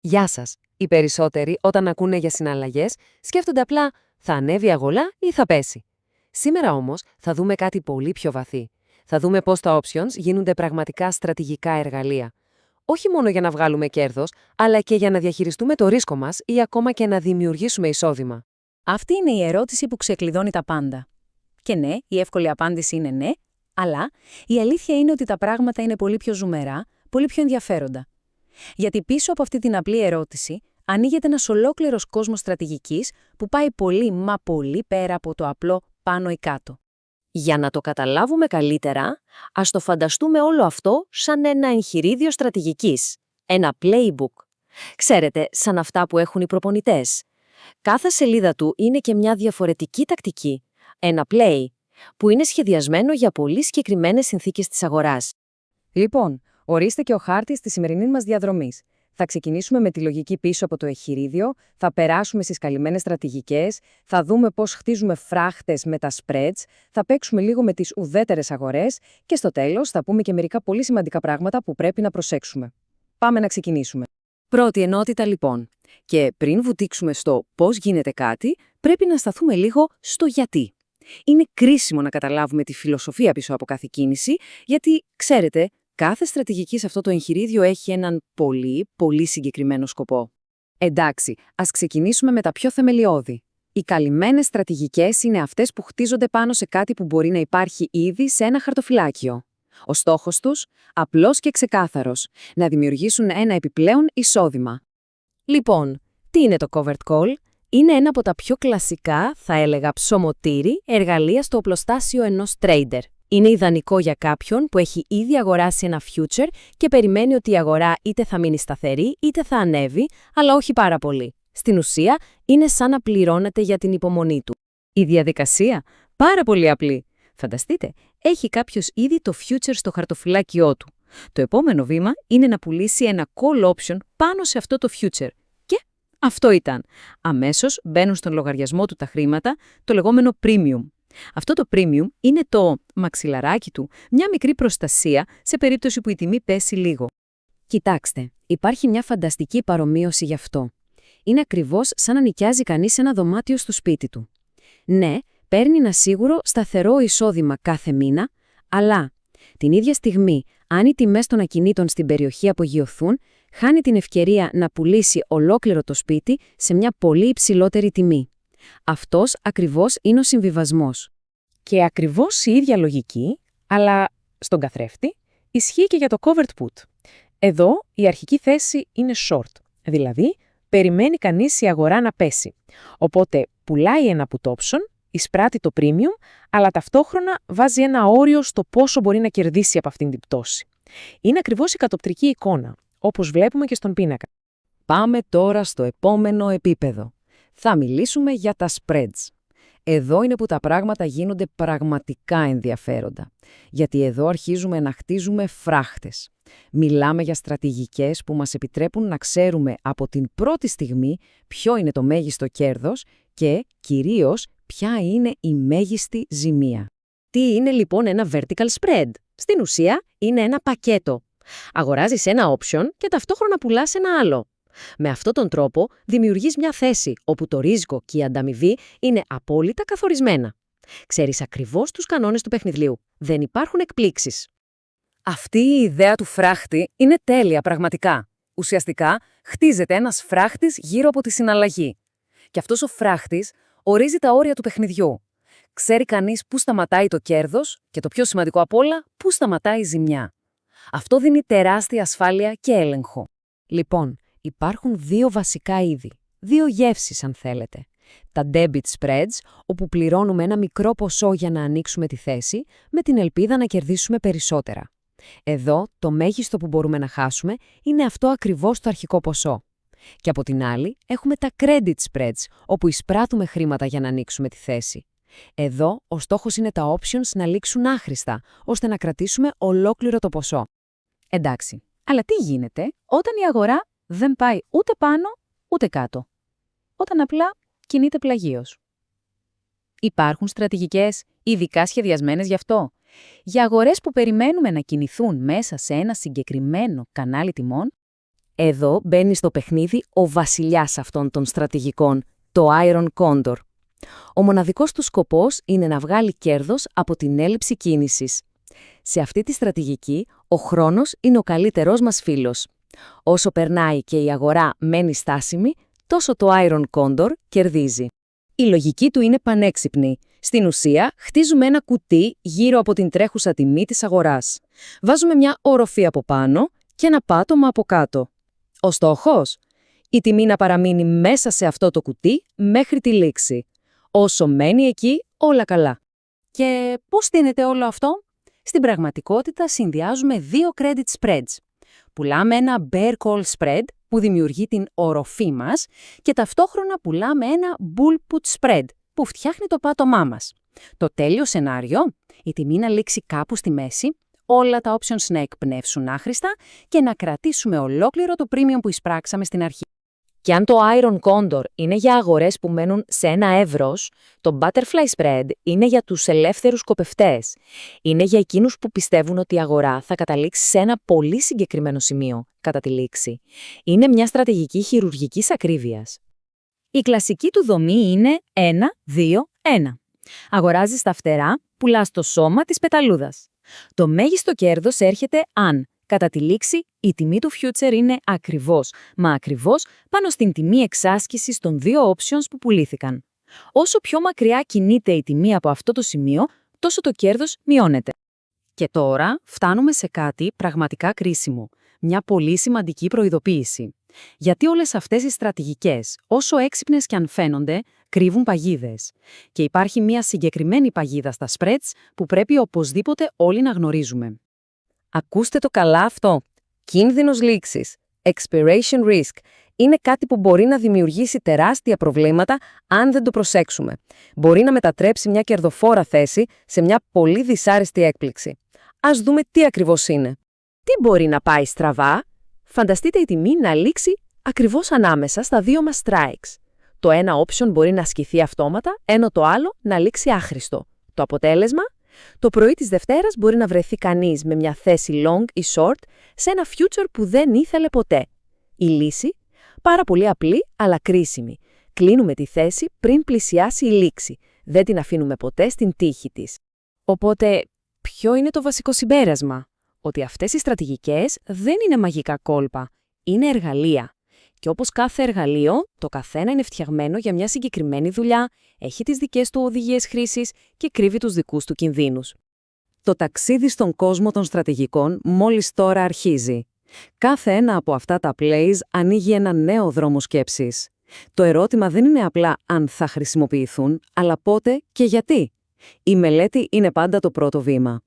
Γεια σας. Οι περισσότεροι, όταν ακούνε για συναλλαγές, σκέφτονται απλά θα ανέβει η αγορά ή θα πέσει. Σήμερα όμως θα δούμε κάτι πολύ πιο βαθύ. Θα δούμε πώς τα options γίνονται πραγματικά στρατηγικά εργαλεία. Όχι μόνο για να βγάλουμε κέρδος, αλλά και για να διαχειριστούμε το ρίσκο μας ή ακόμα και να δημιουργήσουμε εισόδημα. Αυτή είναι η ερώτηση που ξεκλειδώνει τα πάντα. Και ναι, η εύκολη απάντηση είναι ναι, αλλά η αλήθεια είναι ότι τα πράγματα είναι πολύ πιο ζουμερά, πολύ πιο ενδιαφέροντα. Γιατί πίσω από αυτή την απλή ερώτηση ανοίγεται ένας ολόκληρος κόσμος στρατηγικής που πάει πολύ μα πολύ πέρα από το απλό πάνω ή κάτω. Για να το καταλάβουμε καλύτερα, ας το φανταστούμε όλο αυτό σαν ένα εγχειρίδιο στρατηγικής, ένα playbook. Ξέρετε, σαν αυτά που έχουν οι προπονητές. Κάθε σελίδα του είναι και μια διαφορετική τακτική, ένα play, που είναι σχεδιασμένο για πολύ συγκεκριμένες συνθήκες της αγοράς. Λοιπόν, ορίστε και ο χάρτης της σημερινής μας διαδρομής. Θα ξεκινήσουμε με τη λογική πίσω από το εγχειρίδιο, θα περάσουμε στις καλυμμένες στρατηγικές, θα δούμε πώς χτίζουμε φράχτες με τα spreads, θα παίξουμε λίγο με τις ουδέτερες αγορές και στο τέλος θα πούμε και μερικά πολύ σημαντικά πράγματα που πρέπει να προσέξουμε. Πάμε να ξεκινήσουμε. Πρώτη ενότητα λοιπόν. Και πριν βουτήξουμε στο πώς γίνεται κάτι, πρέπει να σταθούμε λίγο στο γιατί. Είναι κρίσιμο να καταλάβουμε τη φιλοσοφία πίσω από κάθε κίνηση, γιατί, ξέρετε, κάθε στρατηγική σε αυτό το εγχειρίδιο έχει έναν πολύ συγκεκριμένο σκοπό. Εντάξει, ας ξεκινήσουμε με τα πιο θεμελιώδη. Οι καλυμμένες στρατηγικές είναι αυτές που χτίζονται πάνω σε κάτι που μπορεί να υπάρχει ήδη σε ένα χαρτοφυλάκιο. Ο στόχος τους, απλός και ξεκάθαρος, να δημιουργήσουν ένα επιπλέον εισόδημα. Λοιπόν, τι είναι το covered call? Είναι ένα από τα πιο κλασικά, θα έλεγα ψωμοτήρι, εργαλεία στο οπλοστάσιο ενός trader. Είναι ιδανικό για κάποιον που έχει ήδη αγοράσει ένα future και περιμένει ότι η αγορά είτε θα μείνει σταθερή είτε θα ανέβει, αλλά όχι πάρα πολύ. Στην ουσία, είναι σαν να πληρώνεται για την υπομονή του. Η διαδικασία, πάρα πολύ απλή. Φανταστείτε, έχει κάποιος ήδη το future στο χαρτοφυλάκιό του. Το επόμενο βήμα είναι να πουλήσει ένα call option πάνω σε αυτό το future. Και αυτό ήταν. Αμέσως μπαίνουν στον λογαριασμό του τα χρήματα, το λεγόμενο premium. Αυτό το premium είναι το μαξιλαράκι του, μια μικρή προστασία σε περίπτωση που η τιμή πέσει λίγο. Κοιτάξτε, υπάρχει μια φανταστική παρομοίωση γι' αυτό. Είναι ακριβώς σαν να νοικιάζει κανείς ένα δωμάτιο στο σπίτι του. Ναι, παίρνει ένα σίγουρο σταθερό εισόδημα κάθε μήνα, αλλά την ίδια στιγμή, αν οι τιμές των ακινήτων στην περιοχή απογειωθούν, χάνει την ευκαιρία να πουλήσει ολόκληρο το σπίτι σε μια πολύ υψηλότερη τιμή. Αυτός ακριβώς είναι ο συμβιβασμός. Και ακριβώς η ίδια λογική, αλλά στον καθρέφτη, ισχύει και για το covered put. Εδώ η αρχική θέση είναι short, δηλαδή περιμένει κανείς η αγορά να πέσει. Οπότε πουλάει ένα put option, εισπράττει το premium, αλλά ταυτόχρονα βάζει ένα όριο στο πόσο μπορεί να κερδίσει από αυτήν την πτώση. Είναι ακριβώς η κατοπτρική εικόνα, όπως βλέπουμε και στον πίνακα. Πάμε τώρα στο επόμενο επίπεδο. Θα μιλήσουμε για τα spreads. Εδώ είναι που τα πράγματα γίνονται πραγματικά ενδιαφέροντα. Γιατί εδώ αρχίζουμε να χτίζουμε φράχτες. Μιλάμε για στρατηγικές που μας επιτρέπουν να ξέρουμε από την πρώτη στιγμή ποιο είναι το μέγιστο κέρδος και, κυρίως, ποια είναι η μέγιστη ζημία. Τι είναι λοιπόν ένα vertical spread? Στην ουσία είναι ένα πακέτο. Αγοράζεις ένα option και ταυτόχρονα πουλάς ένα άλλο. Με αυτόν τον τρόπο δημιουργείς μια θέση όπου το ρίσκο και η ανταμοιβή είναι απόλυτα καθορισμένα. Ξέρεις ακριβώς τους κανόνες του παιχνιδιού. Δεν υπάρχουν εκπλήξεις. Αυτή η ιδέα του φράχτη είναι τέλεια πραγματικά. Ουσιαστικά, χτίζεται ένας φράχτης γύρω από τη συναλλαγή. Και αυτός ο φράχτης ορίζει τα όρια του παιχνιδιού. Ξέρει κανείς πού σταματάει το κέρδος και το πιο σημαντικό απ' όλα, πού σταματάει η ζημιά. Αυτό δίνει τεράστια ασφάλεια και έλεγχο. Λοιπόν, υπάρχουν δύο βασικά είδη, δύο γεύσεις αν θέλετε. Τα debit spreads, όπου πληρώνουμε ένα μικρό ποσό για να ανοίξουμε τη θέση, με την ελπίδα να κερδίσουμε περισσότερα. Εδώ, το μέγιστο που μπορούμε να χάσουμε είναι αυτό ακριβώς το αρχικό ποσό. Και από την άλλη, έχουμε τα credit spreads, όπου εισπράττουμε χρήματα για να ανοίξουμε τη θέση. Εδώ, ο στόχος είναι τα options να λήξουν άχρηστα, ώστε να κρατήσουμε ολόκληρο το ποσό. Εντάξει, αλλά τι γίνεται όταν η αγορά δεν πάει ούτε πάνω ούτε κάτω? Όταν απλά κινείται πλαγίως. Υπάρχουν στρατηγικές ειδικά σχεδιασμένες γι' αυτό. Για αγορές που περιμένουμε να κινηθούν μέσα σε ένα συγκεκριμένο κανάλι τιμών, Εδώ μπαίνει στο παιχνίδι ο βασιλιάς αυτών των στρατηγικών, το Iron Condor. Ο μοναδικός του σκοπός είναι να βγάλει κέρδος από την έλλειψη κίνησης. Σε αυτή τη στρατηγική, ο χρόνος είναι ο καλύτερός μας φίλος. Όσο περνάει και η αγορά μένει στάσιμη, τόσο το Iron Condor κερδίζει. Η λογική του είναι πανέξυπνη. Στην ουσία, χτίζουμε ένα κουτί γύρω από την τρέχουσα τιμή της αγοράς. Βάζουμε μια οροφή από πάνω και ένα πάτωμα από κάτω. Ο στόχος? Η τιμή να παραμείνει μέσα σε αυτό το κουτί μέχρι τη λήξη. Όσο μένει εκεί, όλα καλά. Και πώς στείνεται όλο αυτό? Στην πραγματικότητα συνδυάζουμε δύο credit spreads. Πουλάμε ένα bear call spread που δημιουργεί την οροφή μας και ταυτόχρονα πουλάμε ένα bull put spread που φτιάχνει το πάτωμά μας. Το τέλειο σενάριο, η τιμή να λήξει κάπου στη μέση, όλα τα options να εκπνεύσουν άχρηστα και να κρατήσουμε ολόκληρο το premium που εισπράξαμε στην αρχή. Και αν το Iron Condor είναι για αγορές που μένουν σε ένα εύρος, το Butterfly Spread είναι για τους ελεύθερους σκοπευτές. Είναι για εκείνους που πιστεύουν ότι η αγορά θα καταλήξει σε ένα πολύ συγκεκριμένο σημείο κατά τη λήξη. Είναι μια στρατηγική χειρουργικής ακρίβειας. Η κλασική του δομή είναι 1-2-1. Αγοράζεις τα φτερά, πουλάς το σώμα της πεταλούδας. Το μέγιστο κέρδος έρχεται αν κατά τη λήξη, η τιμή του future είναι ακριβώς, μα ακριβώς πάνω στην τιμή εξάσκησης των δύο options που πουλήθηκαν. Όσο πιο μακριά κινείται η τιμή από αυτό το σημείο, τόσο το κέρδος μειώνεται. Και τώρα φτάνουμε σε κάτι πραγματικά κρίσιμο, μια πολύ σημαντική προειδοποίηση. Γιατί όλες αυτές οι στρατηγικές, όσο έξυπνες κι αν φαίνονται, κρύβουν παγίδες. Και υπάρχει μια συγκεκριμένη παγίδα στα spreads που πρέπει οπωσδήποτε όλοι να γνωρίζουμε. Ακούστε το καλά αυτό. Κίνδυνος λήξης, expiration risk, είναι κάτι που μπορεί να δημιουργήσει τεράστια προβλήματα αν δεν το προσέξουμε. Μπορεί να μετατρέψει μια κερδοφόρα θέση σε μια πολύ δυσάρεστη έκπληξη. Ας δούμε τι ακριβώς είναι. Τι μπορεί να πάει στραβά? Φανταστείτε η τιμή να λήξει ακριβώς ανάμεσα στα δύο μας strikes. Το ένα option μπορεί να ασκηθεί αυτόματα, ενώ το άλλο να λήξει άχρηστο. Το αποτέλεσμα? Το πρωί της Δευτέρας μπορεί να βρεθεί κανείς με μια θέση long ή short σε ένα future που δεν ήθελε ποτέ. Η λύση? Πάρα πολύ απλή αλλά κρίσιμη. Κλείνουμε τη θέση πριν πλησιάσει η λήξη. Δεν την αφήνουμε ποτέ στην τύχη της. Οπότε, ποιο είναι το βασικό συμπέρασμα? Ότι αυτές οι στρατηγικές δεν είναι μαγικά κόλπα. Είναι εργαλεία. Και όπως κάθε εργαλείο, το καθένα είναι φτιαγμένο για μια συγκεκριμένη δουλειά, έχει τις δικές του οδηγίες χρήσης και κρύβει τους δικούς του κινδύνους. Το ταξίδι στον κόσμο των στρατηγικών μόλις τώρα αρχίζει. Κάθε ένα από αυτά τα plays ανοίγει ένα νέο δρόμο σκέψης. Το ερώτημα δεν είναι απλά αν θα χρησιμοποιηθούν, αλλά πότε και γιατί. Η μελέτη είναι πάντα το πρώτο βήμα.